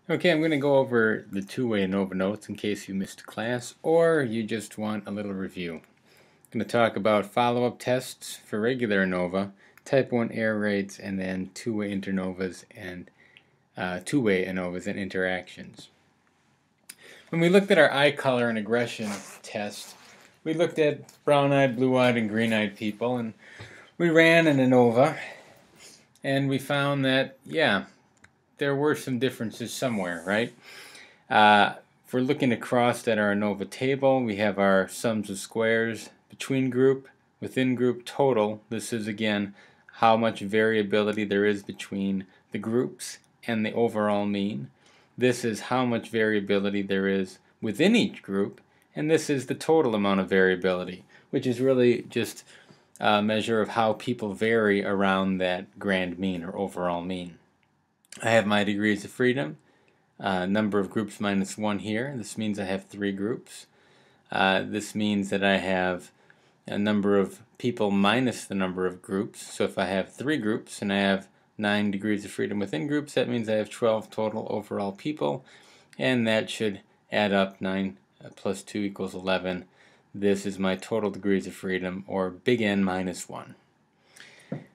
Okay, I'm going to go over the two-way ANOVA notes in case you missed class or you just want a little review. I'm going to talk about follow-up tests for regular ANOVA, type 1 error rates, and then two-way internovas and two-way ANOVAs and interactions. When we looked at our eye color and aggression test, we looked at brown-eyed, blue-eyed, and green-eyed people, and we ran an ANOVA, and we found that, yeah, there were some differences somewhere, right? If we're looking across at our ANOVA table, we have our sums of squares between group, within group, total. This is, again, how much variability there is between the groups and the overall mean. This is how much variability there is within each group, and this is the total amount of variability, which is really just a measure of how people vary around that grand mean or overall mean. I have my degrees of freedom, number of groups minus 1 here. This means I have 3 groups. This means that I have a number of people minus the number of groups. So if I have 3 groups and I have 9 degrees of freedom within groups, that means I have 12 total overall people, and that should add up. 9 plus 2 equals 11. This is my total degrees of freedom, or big N minus 1.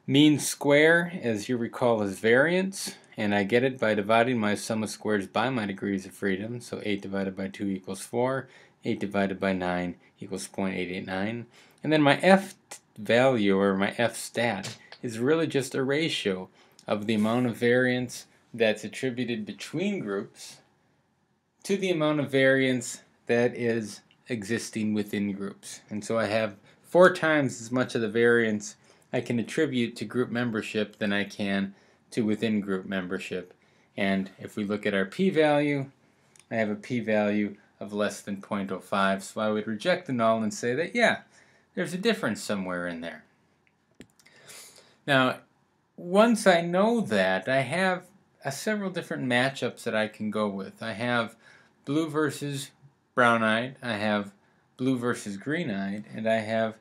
Mean square, as you recall, is variance, and I get it by dividing my sum of squares by my degrees of freedom. So 8 divided by 2 equals 4, 8 divided by 9 equals 0.889. And then my F value, or my F stat, is really just a ratio of the amount of variance that's attributed between groups to the amount of variance that is existing within groups. And so I have 4 times as much of the variance I can attribute to group membership than I can to within group membership. And if we look at our p-value, I have a p-value of less than 0.05, so I would reject the null and say that, yeah, there's a difference somewhere in there. Now, once I know that, I have several different matchups that I can go with. I have blue versus brown-eyed, I have blue versus green-eyed, and I have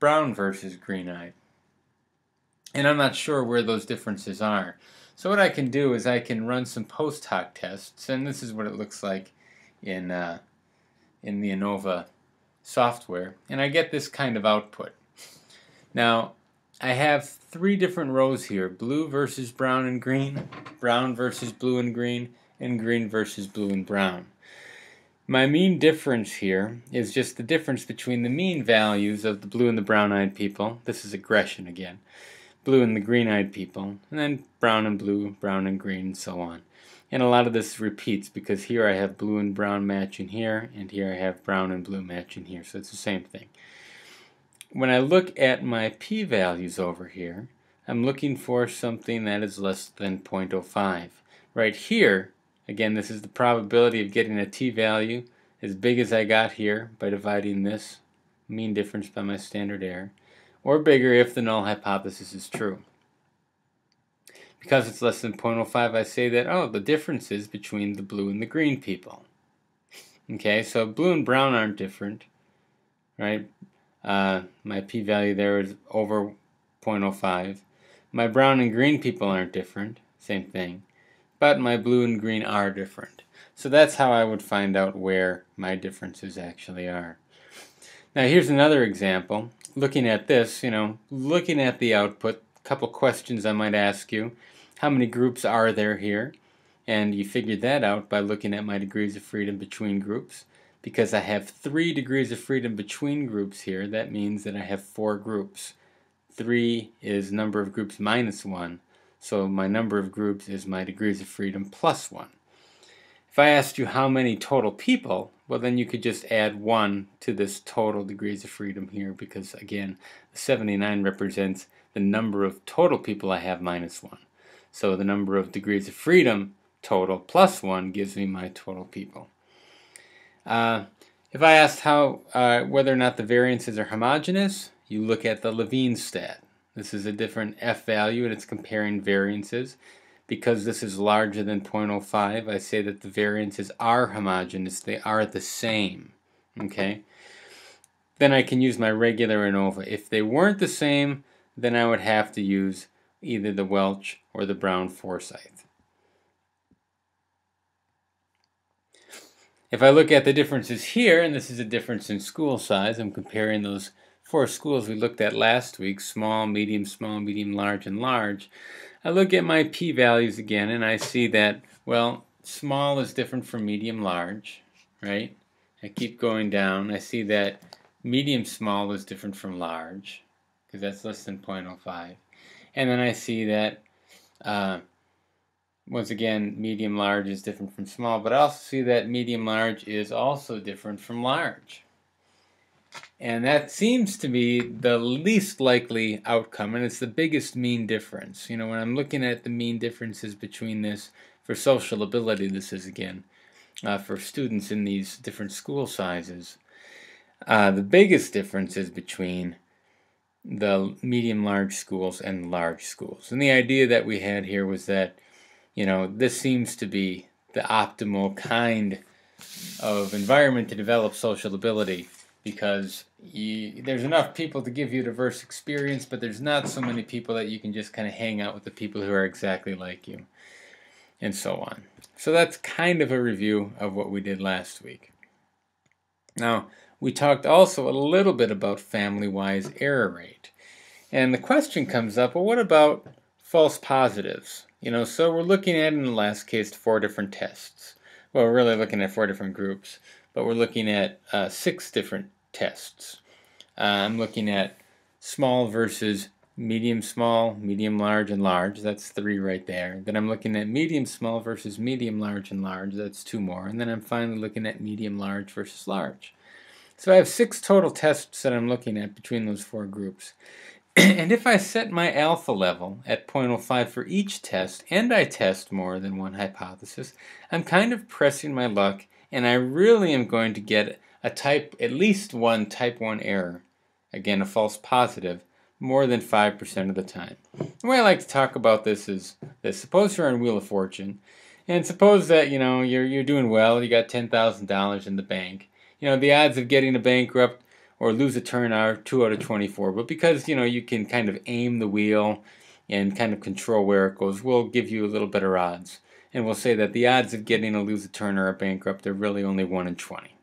brown versus green-eyed. And I'm not sure where those differences are. So what I can do is I can run some post hoc tests, and this is what it looks like in the ANOVA software, and I get this kind of output. Now, I have 3 different rows here: blue versus brown and green, brown versus blue and green versus blue and brown. My mean difference here is just the difference between the mean values of the blue and the brown-eyed people. This is aggression again. Blue and the green-eyed people, and then brown and blue, brown and green, and so on. And a lot of this repeats because here I have blue and brown matching here, and here I have brown and blue matching here, so it's the same thing. When I look at my p-values over here, I'm looking for something that is less than 0.05. Right here, again, this is the probability of getting a t-value as big as I got here by dividing this mean difference by my standard error, or bigger if the null hypothesis is true. Because it's less than 0.05, I say that, oh, the difference is between the blue and the green people. Okay, so blue and brown aren't different, right? My p-value there is over 0.05. My brown and green people aren't different, same thing. But my blue and green are different. So that's how I would find out where my differences actually are. Now here's another example. Looking at this, looking at the output, a couple questions I might ask you. How many groups are there here? And you figured that out by looking at my degrees of freedom between groups. Because I have 3 degrees of freedom between groups here, that means that I have 4 groups. 3 is number of groups minus 1. So my number of groups is my degrees of freedom plus 1. If I asked you how many total people, well then you could just add 1 to this total degrees of freedom here, because again, 79 represents the number of total people I have minus 1. So the number of degrees of freedom total plus 1 gives me my total people. If I asked whether or not the variances are homogeneous, you look at the Levene stat. This is a different F value, and it's comparing variances. Because this is larger than 0.05, I say that the variances are homogeneous. They are the same. Okay? Then I can use my regular ANOVA. If they weren't the same, then I would have to use either the Welch or the Brown-Forsyth. If I look at the differences here, and this is a difference in school size, I'm comparing those 4 schools we looked at last week, small, medium, large, and large. I look at my p-values again, and I see that, well, small is different from medium, large, right? I keep going down. I see that medium small is different from large, because that's less than 0.05. And then I see that, once again, medium large is different from small, but I also see that medium large is also different from large. And that seems to be the least likely outcome, and it's the biggest mean difference. You know, when I'm looking at the mean differences between this, for social ability, this is again, for students in these different school sizes, the biggest difference is between the medium-large schools and large schools. And the idea that we had here was that, you know, this seems to be the optimal kind of environment to develop social ability, because there's enough people to give you a diverse experience, but there's not so many people that you can just kind of hang out with the people who are exactly like you, and so on. So that's kind of a review of what we did last week. Now, we talked also a little bit about family-wise error rate. And the question comes up, well, what about false positives? You know, so we're looking at, in the last case, 4 different tests. Well, we're really looking at 4 different groups, but we're looking at 6 different tests. I'm looking at small versus medium small, medium large, and large. That's 3 right there. Then I'm looking at medium small versus medium large and large. That's 2 more. And then I'm finally looking at medium large versus large. So I have 6 total tests that I'm looking at between those 4 groups. And if I set my alpha level at 0.05 for each test, and I test more than one hypothesis, I'm kind of pressing my luck, and I really am going to get at least one type 1 error, again a false positive, more than 5% of the time. The way I like to talk about this is this: suppose you're on Wheel of Fortune, and suppose that, you know, you're doing well, you got $10,000 in the bank. You know, the odds of getting a bankrupt or lose a turn are 2 out of 24, but because, you know, you can kind of aim the wheel and kind of control where it goes, we'll give you a little better odds. And we'll say that the odds of getting a lose a turn or a bankrupt are really only 1 in 20.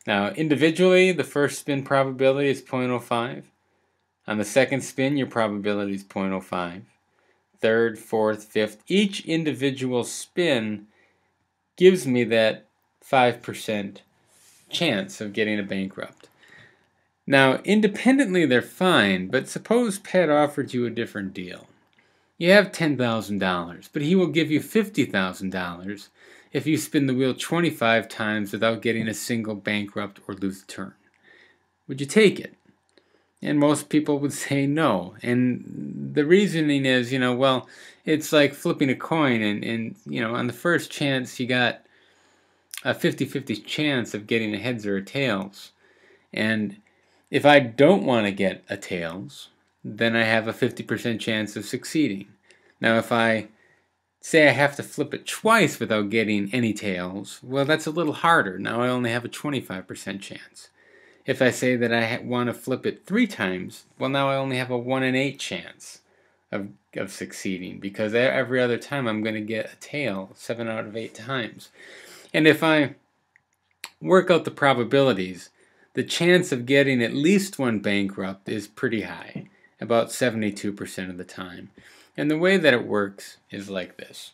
Now, individually, the first spin probability is 0.05. On the second spin, your probability is 0.05. Third, fourth, fifth, each individual spin gives me that 5% chance of getting a bankrupt. Now, independently, they're fine, but suppose Pat offered you a different deal. You have $10,000, but he will give you $50,000 if you spin the wheel 25 times without getting a single bankrupt or lose a turn. Would you take it? And most people would say no. And the reasoning is, you know, well, it's like flipping a coin, and you know, on the first chance you got a 50-50 chance of getting a heads or a tails. And if I don't want to get a tails, then I have a 50% chance of succeeding. Now, if I say I have to flip it twice without getting any tails, well, that's a little harder. Now I only have a 25% chance. If I say that I want to flip it 3 times, well, now I only have a 1 in 8 chance of succeeding, because every other time I'm going to get a tail 7 out of 8 times. And if I work out the probabilities, the chance of getting at least 1 bankrupt is pretty high, about 72% of the time. And the way that it works is like this.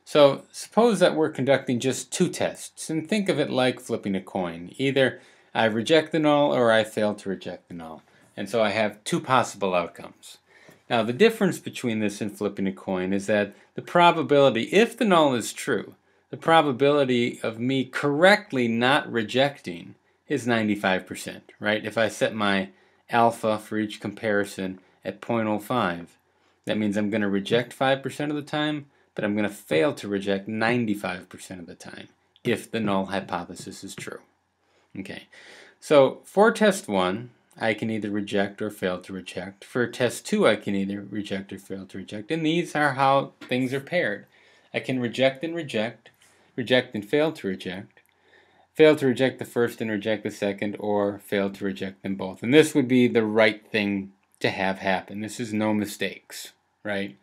So suppose that we're conducting just 2 tests, and think of it like flipping a coin. Either I reject the null or I fail to reject the null. And so I have 2 possible outcomes. Now, the difference between this and flipping a coin is that the probability, if the null is true, the probability of me correctly not rejecting is 95%, right? If I set my alpha for each comparison at 0.05, that means I'm going to reject 5% of the time, but I'm going to fail to reject 95% of the time if the null hypothesis is true. Okay, so for test 1, I can either reject or fail to reject. For test 2, I can either reject or fail to reject. And these are how things are paired. I can reject and reject and fail to reject the first and reject the second, or fail to reject them both. And this would be the right thing to have happen. This is no mistakes, right?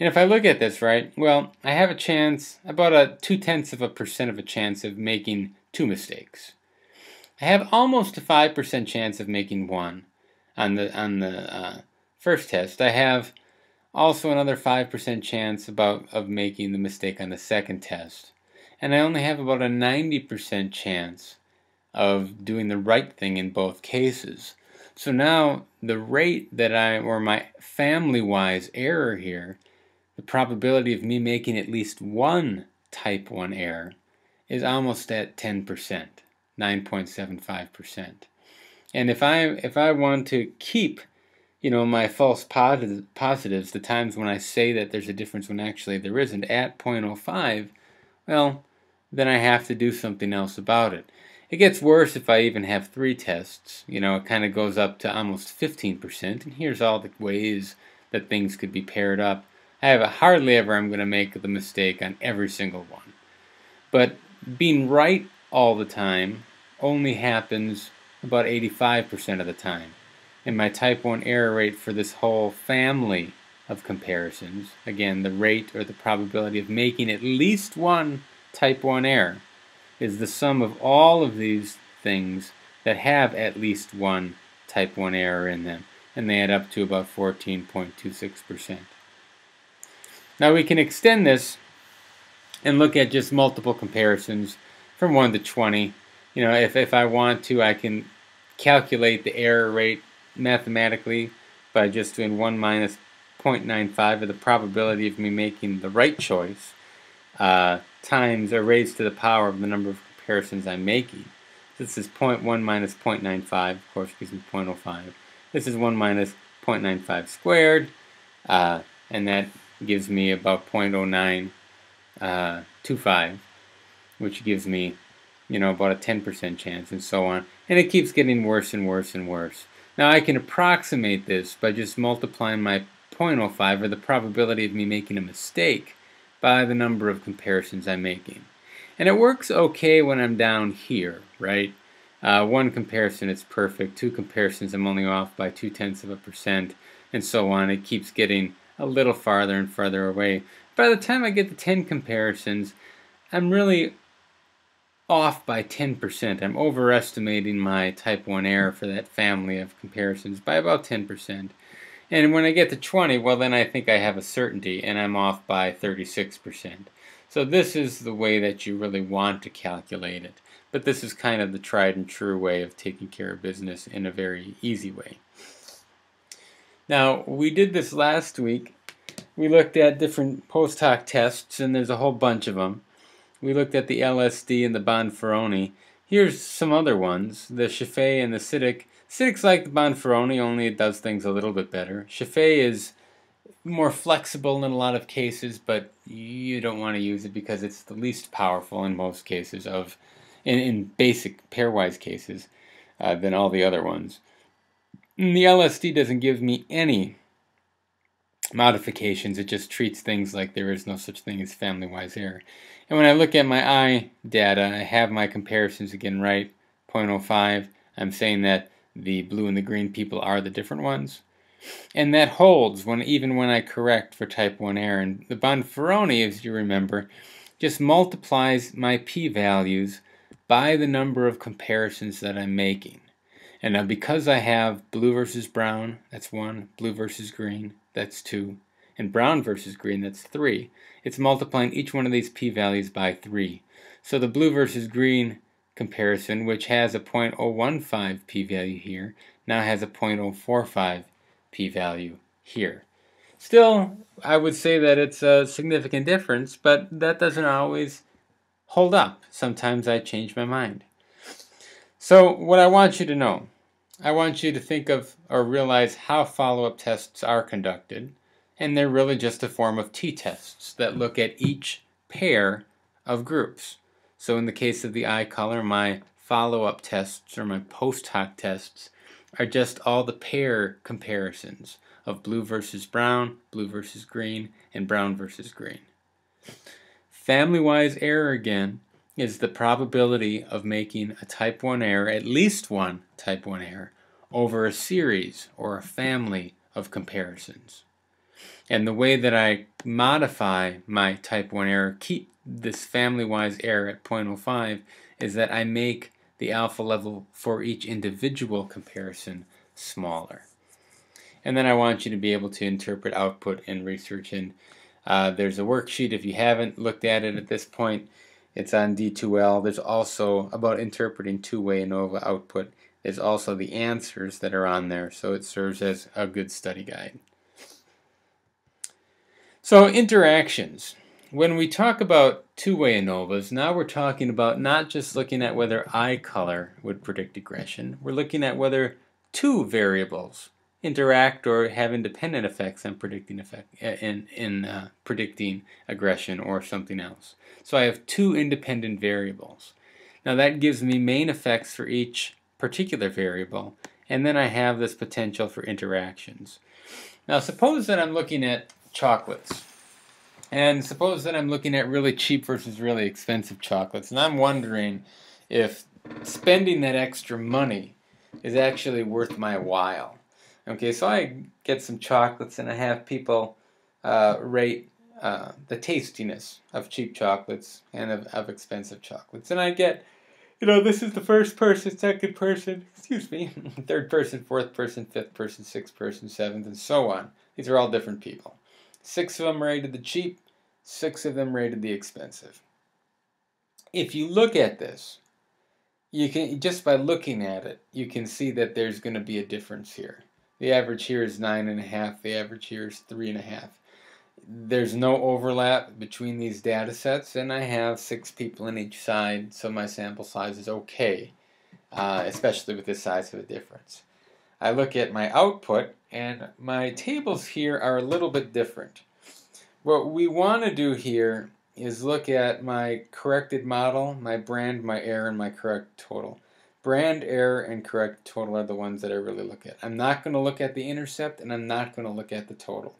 And if I look at this, right, well, I have a chance, about a 0.2% of a chance of making 2 mistakes. I have almost a 5% chance of making 1 on the first test. I have also another 5% chance of making the mistake on the second test. And I only have about a 90% chance of doing the right thing in both cases. So now the rate that or my family-wise error here, the probability of me making at least one type 1 error is almost at 10%, 9.75%. And if I want to keep, my false positives, the times when I say that there's a difference when actually there isn't, at 0.05, well, then I have to do something else about it. It gets worse if I even have 3 tests. It kind of goes up to almost 15%, and here's all the ways that things could be paired up. Hardly ever I'm going to make the mistake on every single one. But being right all the time only happens about 85% of the time. And my type 1 error rate for this whole family of comparisons, again, the rate or the probability of making at least one type 1 error, is the sum of all of these things that have at least one type 1 error in them, and they add up to about 14.26%. Now we can extend this and look at just multiple comparisons from 1 to 20. If I want to, I can calculate the error rate mathematically by just doing 1 minus 0.95 of the probability of me making the right choice times or raised to the power of the number of comparisons I'm making. This is 0.1 minus 0.95, of course gives me 0.05. This is 1 minus 0.95 squared, and that gives me about 0.0925, which gives me, about a 10% chance, and so on. And it keeps getting worse and worse and worse. Now I can approximate this by just multiplying my 0.05, or the probability of me making a mistake, by the number of comparisons I'm making. And it works okay when I'm down here, right? 1 comparison it's perfect, 2 comparisons I'm only off by 0.2%, and so on. It keeps getting a little farther and farther away. By the time I get to 10 comparisons, I'm really off by 10%. I'm overestimating my type 1 error for that family of comparisons by about 10%. And when I get to 20, well, then I think I have a certainty, and I'm off by 36%. So this is the way that you really want to calculate it. But this is kind of the tried and true way of taking care of business in a very easy way. Now, we did this last week. We looked at different post hoc tests, and there's a whole bunch of them. We looked at the LSD and the Bonferroni. Here's some other ones, the Scheffé and the Sitek. Sitek's like the Bonferroni, only it does things a little bit better. Scheffé is more flexible in a lot of cases, but you don't want to use it because it's the least powerful in most cases in basic pairwise cases than all the other ones. And the LSD doesn't give me any modifications. It just treats things like there is no such thing as family-wise error. And when I look at my eye data, I have my comparisons again right, 0.05. I'm saying that the blue and the green people are the different ones. And that holds even when I correct for type 1 error. And the Bonferroni, as you remember, just multiplies my p-values by the number of comparisons that I'm making. And now because I have blue versus brown, that's 1, blue versus green, that's 2, and brown versus green, that's 3, it's multiplying each one of these p-values by 3. So the blue versus green comparison, which has a 0.015 p-value here, now has a 0.045 p-value here. Still, I would say that it's a significant difference, but that doesn't always hold up. Sometimes I change my mind. So what I want you to know, I want you to think of or realize how follow-up tests are conducted, and they're really just a form of t-tests that look at each pair of groups. So in the case of the eye color, my follow-up tests or my post hoc tests are just all the pair comparisons of blue versus brown, blue versus green, and brown versus green. Family-wise error, again, is the probability of making a type 1 error, at least one type 1 error, over a series or a family of comparisons. And the way that I modify my type 1 error, keep this family-wise error at 0.05, is that I make the alpha level for each individual comparison smaller. And then I want you to be able to interpret output and research. And there's a worksheet if you haven't looked at it at this point. It's on D2L. There's also about interpreting two-way ANOVA output. There's also the answers that are on there, so it serves as a good study guide. So interactions. When we talk about two-way ANOVAs, now we're talking about not just looking at whether eye color would predict aggression. We're looking at whether two variables interact or have independent effects on predicting predicting aggression or something else. So I have two independent variables. Now that gives me main effects for each particular variable, and then I have this potential for interactions. Now suppose that I'm looking at chocolates, and suppose that I'm looking at really cheap versus really expensive chocolates, and I'm wondering if spending that extra money is actually worth my while. Okay, so I get some chocolates and I have people rate the tastiness of cheap chocolates and of expensive chocolates. And I get, this is the first person, second person, third person, fourth person, fifth person, sixth person, seventh, and so on. These are all different people. 6 of them rated the cheap, 6 of them rated the expensive. If you look at this, you can, just by looking at it, you can see that there's going to be a difference here. The average here is 9.5. The average here is 3.5. There's no overlap between these data sets, and I have 6 people in each side, so my sample size is okay, especially with this size of a difference. I look at my output, and my tables here are a little bit different. What we want to do here is look at my corrected model, my brand, my error, and my correct total. Brand, error, and correct total are the ones that I really look at. I'm not going to look at the intercept, and I'm not going to look at the total.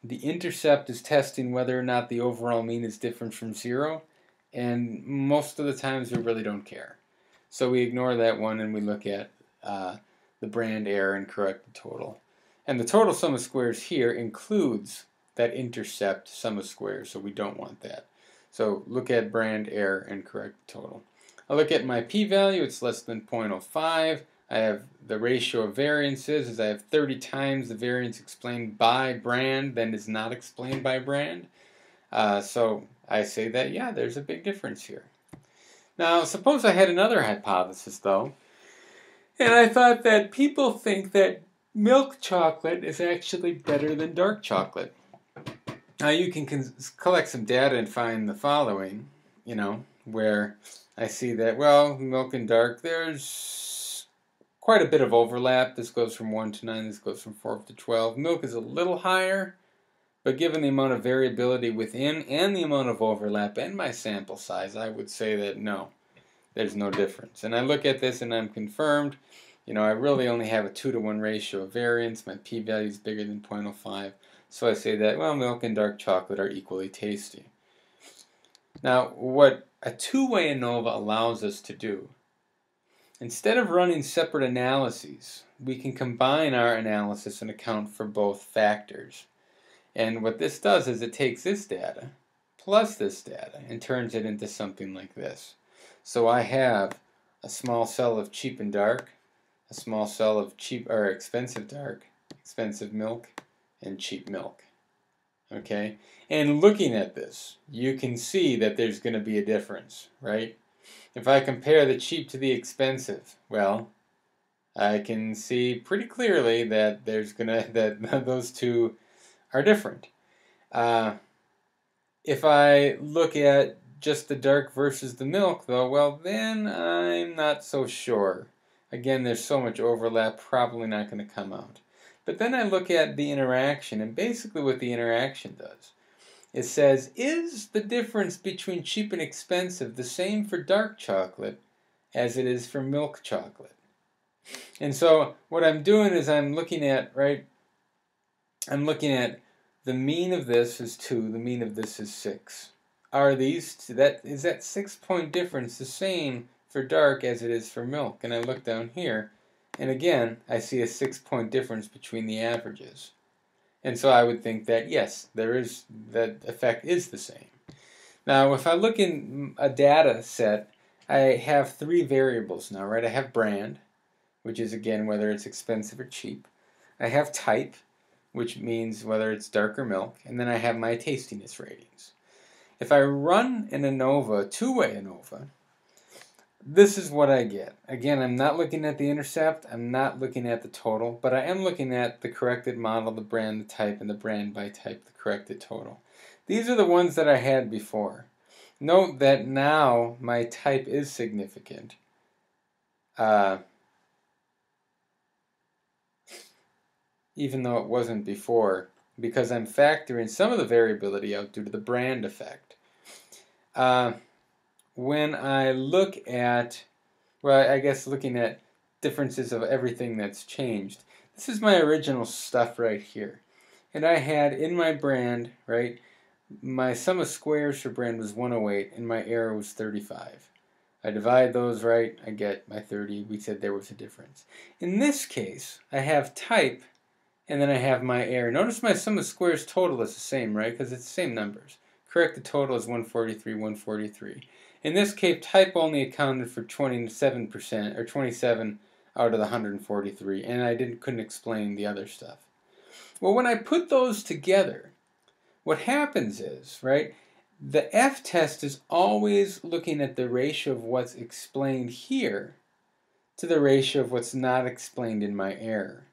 The intercept is testing whether or not the overall mean is different from 0, and most of the times we really don't care. So we ignore that one and we look at the brand, error, and correct total. And the total sum of squares here includes that intercept sum of squares, so we don't want that. So look at brand, error, and correct total. I look at my p-value, it's less than 0.05. I have the ratio of variances, as I have 30 times the variance explained by brand than is not explained by brand. So I say that, yeah, there's a big difference here. Now, suppose I had another hypothesis, though, and I thought that people think that milk chocolate is actually better than dark chocolate. Now, you can collect some data and find the following, where I see that, well, milk and dark, there's quite a bit of overlap. This goes from 1 to 9, this goes from 4 to 12. Milk is a little higher, but given the amount of variability within and the amount of overlap and my sample size, I would say that no, there's no difference. And I look at this and I'm confirmed, I really only have a 2-to-1 ratio of variance. My p-value is bigger than 0.05. So I say that, well, milk and dark chocolate are equally tasty. Now, what a two-way ANOVA allows us to do, instead of running separate analyses, we can combine our analysis and account for both factors. And what this does is it takes this data plus this data and turns it into something like this. So I have a small cell of cheap and dark, a small cell of cheap or expensive dark, expensive milk, and cheap milk. Okay? And looking at this, you can see that there's going to be a difference, right? If I compare the cheap to the expensive, well, I can see pretty clearly that that those two are different. If I look at just the dark versus the milk, though, well, then I'm not so sure. Again, there's so much overlap, probably not going to come out. But then I look at the interaction, and basically what the interaction does, it says, is the difference between cheap and expensive the same for dark chocolate as it is for milk chocolate? And so what I'm doing is I'm looking at the mean of this is 2, the mean of this is 6. Is that 6-point difference the same for dark as it is for milk? And I look down here, and again, I see a 6-point difference between the averages. And so I would think that yes, that effect is the same. Now, if I look in a data set, I have three variables now, right? I have brand, which is again whether it's expensive or cheap. I have type, which means whether it's dark or milk, and then I have my tastiness ratings. If I run an ANOVA, two-way ANOVA, this is what I get. Again, I'm not looking at the intercept, I'm not looking at the total, but I am looking at the corrected model, the brand, the type, and the brand by type, the corrected total. These are the ones that I had before. Note that now my type is significant. Even though it wasn't before, because I'm factoring some of the variability out due to the brand effect. When I look at, well, I guess looking at differences of everything that's changed, this is my original stuff right here. And I had in my brand, right, my sum of squares for brand was 108 and my error was 35. I divide those right, I get my 30. We said there was a difference. In this case, I have type and then I have my error. Notice my sum of squares total is the same, right, because it's the same numbers. Corrected total is 143, 143. In this case, type only accounted for 27%, or 27 out of the 143, and I couldn't explain the other stuff. Well, when I put those together, what happens is, right, the F-test is always looking at the ratio of what's explained here to the ratio of what's not explained in my error.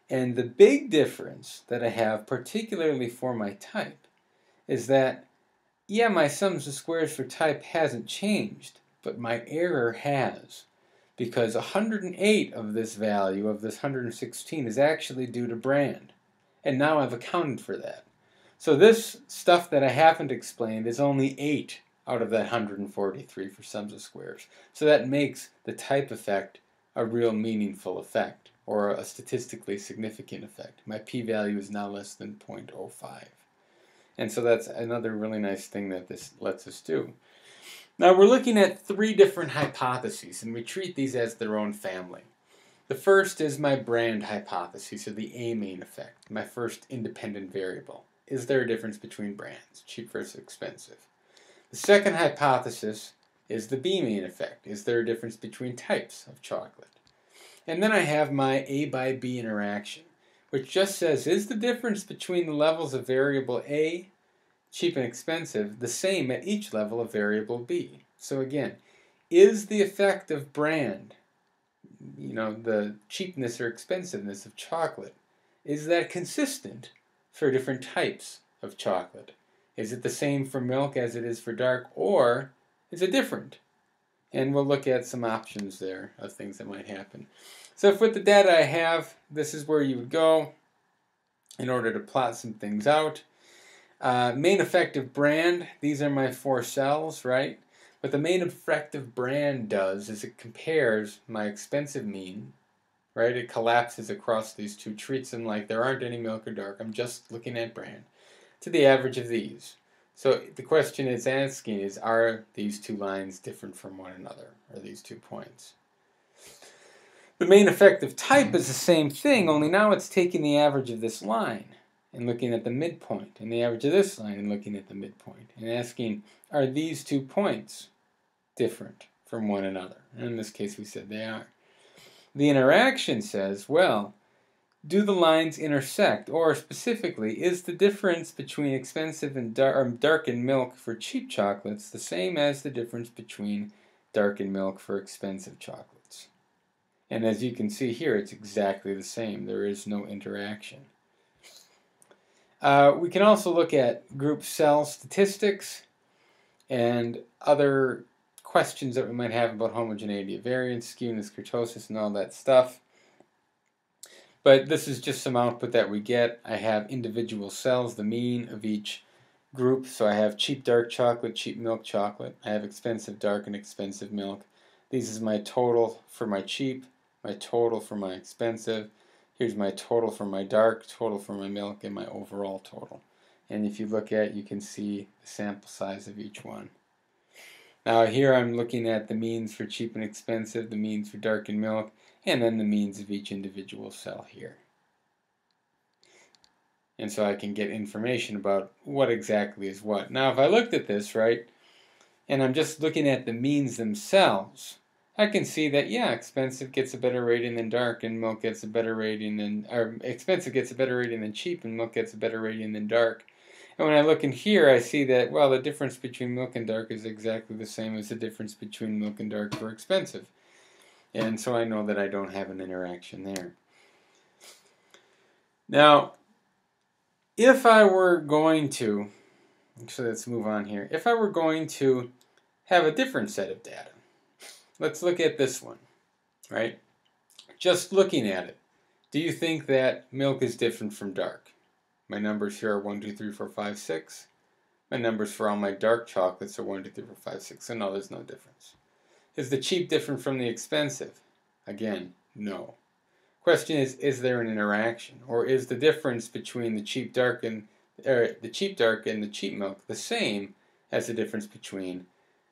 And the big difference that I have, particularly for my type, is that yeah, my sums of squares for type hasn't changed, but my error has. Because 108 of this value, of this 116, is actually due to brand. And now I've accounted for that. So this stuff that I haven't explained is only 8 out of that 143 for sums of squares. So that makes the type effect a real meaningful effect, or a statistically significant effect. My p-value is now less than 0.05. And so that's another really nice thing that this lets us do. Now we're looking at three different hypotheses, and we treat these as their own family. The first is my brand hypothesis, or the A main effect, my first independent variable. Is there a difference between brands, cheap versus expensive? The second hypothesis is the B main effect. Is there a difference between types of chocolate? And then I have my A by B interaction, which just says, is the difference between the levels of variable A, cheap and expensive, the same at each level of variable B? So again, is the effect of brand, the cheapness or expensiveness of chocolate, is that consistent for different types of chocolate? Is it the same for milk as it is for dark, or is it different? And we'll look at some options there of things that might happen. So if with the data I have, this is where you would go in order to plot some things out. Main effective brand, these are my 4 cells, right? What the main effective brand does is it compares my expensive mean, right? It collapses across these two, treats them like there aren't any milk or dark, I'm just looking at brand, to the average of these. So the question it's asking is, are these two lines different from one another, or these 2 points? The main effective type is the same thing, only now it's taking the average of this line and looking at the midpoint, and the average of this line and looking at the midpoint, and asking, are these 2 points different from one another? And in this case we said they are. The interaction says, well, do the lines intersect? Or specifically, is the difference between expensive and darkened milk for cheap chocolates the same as the difference between darkened milk for expensive chocolates? And as you can see here, it's exactly the same. There is no interaction. We can also look at group cell statistics and other questions that we might have about homogeneity of variance, skewness, kurtosis, and all that stuff. But this is just some output that we get. I have individual cells, the mean of each group. So I have cheap dark chocolate, cheap milk chocolate. I have expensive dark and expensive milk. This is my total for my cheap, my total for my expensive. Here's my total for my dark, total for my milk, and my overall total. And if you look at it, you can see the sample size of each one. Now here I'm looking at the means for cheap and expensive, the means for dark and milk, and then the means of each individual cell here. And so I can get information about what exactly is what. Now, if I looked at this, right, and I'm just looking at the means themselves, I can see that, yeah, expensive gets a better rating than dark, and milk gets a better rating than, or expensive gets a better rating than cheap, and milk gets a better rating than dark. And when I look in here, I see that, well, the difference between milk and dark is exactly the same as the difference between milk and dark for expensive. And so I know that I don't have an interaction there. Now, if I were going to, so let's move on here. If I were going to have a different set of data, let's look at this one, right? Just looking at it, do you think that milk is different from dark? My numbers here are 1, 2, 3, 4, 5, 6. My numbers for all my dark chocolates are 1, 2, 3, 4, 5, 6. So no, there's no difference. Is the cheap different from the expensive? Again, no. Question is there an interaction, or is the difference between the cheap dark and the cheap milk the same as the difference between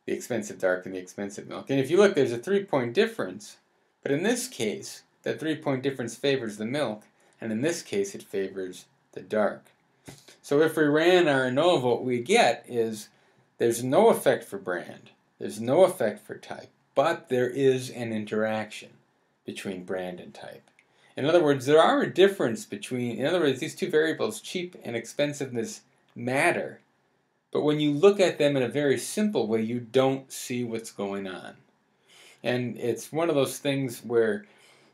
the expensive dark and the expensive milk? And if you look, there's a 3-point difference, but in this case, that 3-point difference favors the milk, and in this case, it favors the dark. So if we ran our ANOVA, what we get is there's no effect for brand, there's no effect for type, but there is an interaction between brand and type. In other words, there are a difference between, in other words, these two variables, cheap and expensiveness, matter. But when you look at them in a very simple way, you don't see what's going on. And it's one of those things where,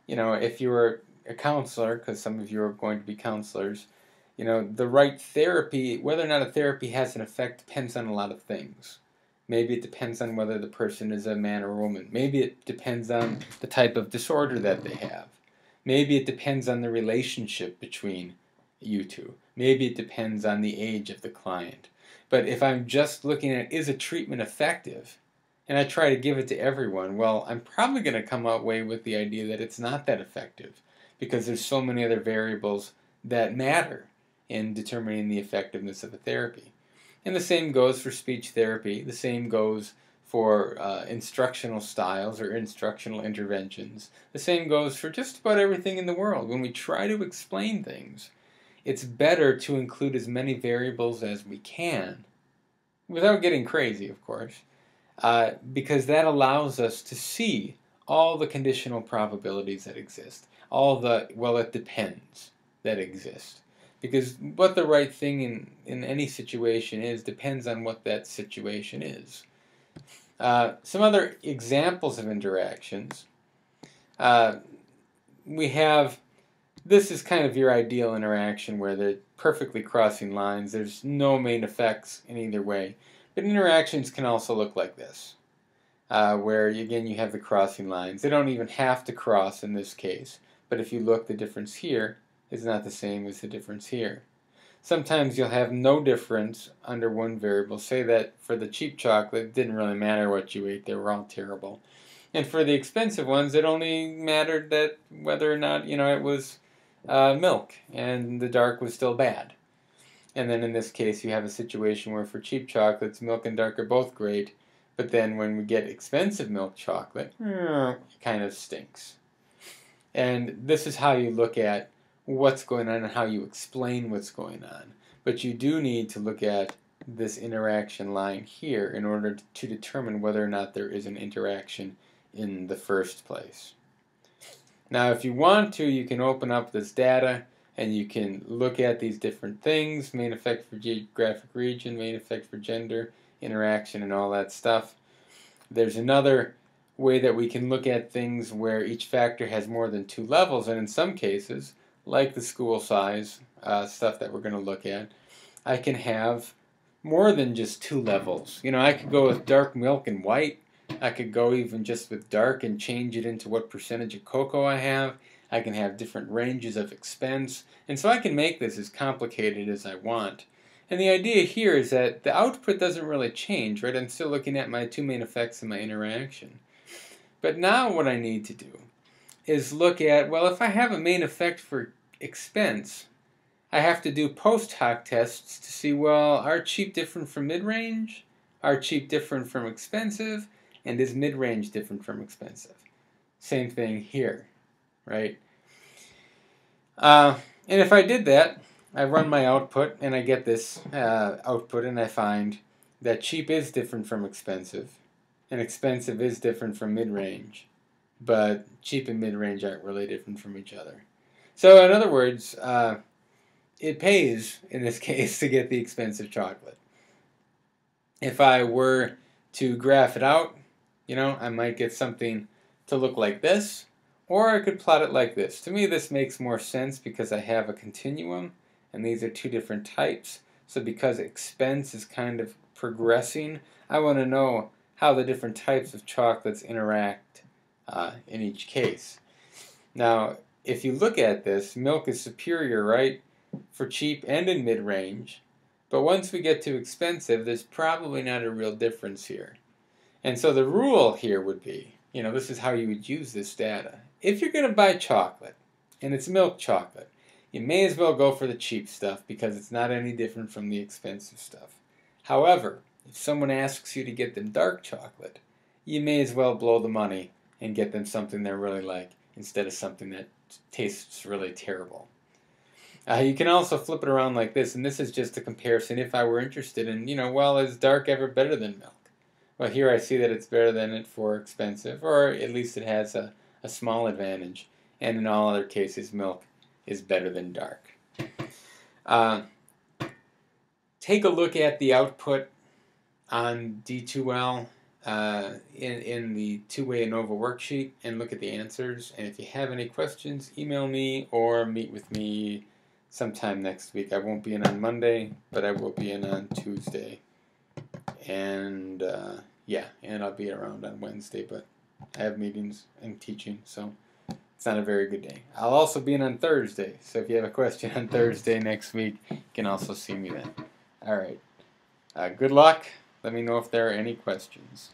you know, if you were a counselor, because some of you are going to be counselors, you know, the right therapy, whether or not a therapy has an effect depends on a lot of things. Maybe it depends on whether the person is a man or a woman. Maybe it depends on the type of disorder that they have. Maybe it depends on the relationship between you two. Maybe it depends on the age of the client. But if I'm just looking at, is a treatment effective, and I try to give it to everyone, well, I'm probably going to come away with the idea that it's not that effective, because there's so many other variables that matter in determining the effectiveness of a therapy. And the same goes for speech therapy. The same goes for instructional styles or instructional interventions. The same goes for just about everything in the world. When we try to explain things, it's better to include as many variables as we can, without getting crazy, of course, because that allows us to see all the conditional probabilities that exist, all the, well, it depends that exist. Because what the right thing in any situation is depends on what that situation is. Some other examples of interactions. We have, this is kind of your ideal interaction where they're perfectly crossing lines. There's no main effects in either way. But interactions can also look like this, where again you have the crossing lines. They don't even have to cross in this case. But if you look, the difference here is not the same as the difference here. Sometimes you'll have no difference under one variable. Say that for the cheap chocolate, it didn't really matter what you ate, they were all terrible. And for the expensive ones, it only mattered that whether or not, you know, it was milk, and the dark was still bad. And then in this case, you have a situation where for cheap chocolates, milk and dark are both great, but then when we get expensive milk chocolate, it kind of stinks. And this is how you look at what's going on and how you explain what's going on. But you do need to look at this interaction line here in order to determine whether or not there is an interaction in the first place. Now, if you want to, you can open up this data and you can look at these different things, main effect for geographic region, main effect for gender, interaction, and all that stuff. There's another way that we can look at things where each factor has more than 2 levels, and in some cases, like the school size stuff that we're going to look at, I can have more than just 2 levels. You know, I could go with dark milk and white. I could go even just with dark and change it into what percentage of cocoa I have. I can have different ranges of expense. And so I can make this as complicated as I want. And the idea here is that the output doesn't really change, right? I'm still looking at my 2 main effects and my interaction. But now what I need to do is look at, well, if I have a main effect for expense, I have to do post hoc tests to see, well, are cheap different from mid-range? Are cheap different from expensive? And is mid-range different from expensive? Same thing here, right? And if I did that, I run my output and I get this output, and I find that cheap is different from expensive, and expensive is different from mid-range, but cheap and mid-range aren't really different from each other. So in other words, it pays, in this case, to get the expensive chocolate. If I were to graph it out, I might get something to look like this, or I could plot it like this. To me, this makes more sense because I have a continuum, and these are two different types. So because expense is kind of progressing, I want to know how the different types of chocolates interact in each case. Now, if you look at this, milk is superior, right, for cheap and in mid-range. But once we get to expensive, there's probably not a real difference here. And so the rule here would be, this is how you would use this data. If you're going to buy chocolate, and it's milk chocolate, you may as well go for the cheap stuff because it's not any different from the expensive stuff. However, if someone asks you to get them dark chocolate, you may as well blow the money and get them something they really like instead of something that tastes really terrible. You can also flip it around like this, and this is just a comparison if I were interested in, well, is dark ever better than milk? Well, here I see that it's better than it for expensive, or at least it has a small advantage, and in all other cases, milk is better than dark. Take a look at the output on D2L in the Two-Way ANOVA worksheet and look at the answers. And if you have any questions, email me or meet with me sometime next week. I won't be in on Monday, but I will be in on Tuesday. And and I'll be around on Wednesday, but I have meetings and teaching, so it's not a very good day. I'll also be in on Thursday, so if you have a question on Thursday next week, you can also see me then. All right. Good luck. Let me know if there are any questions.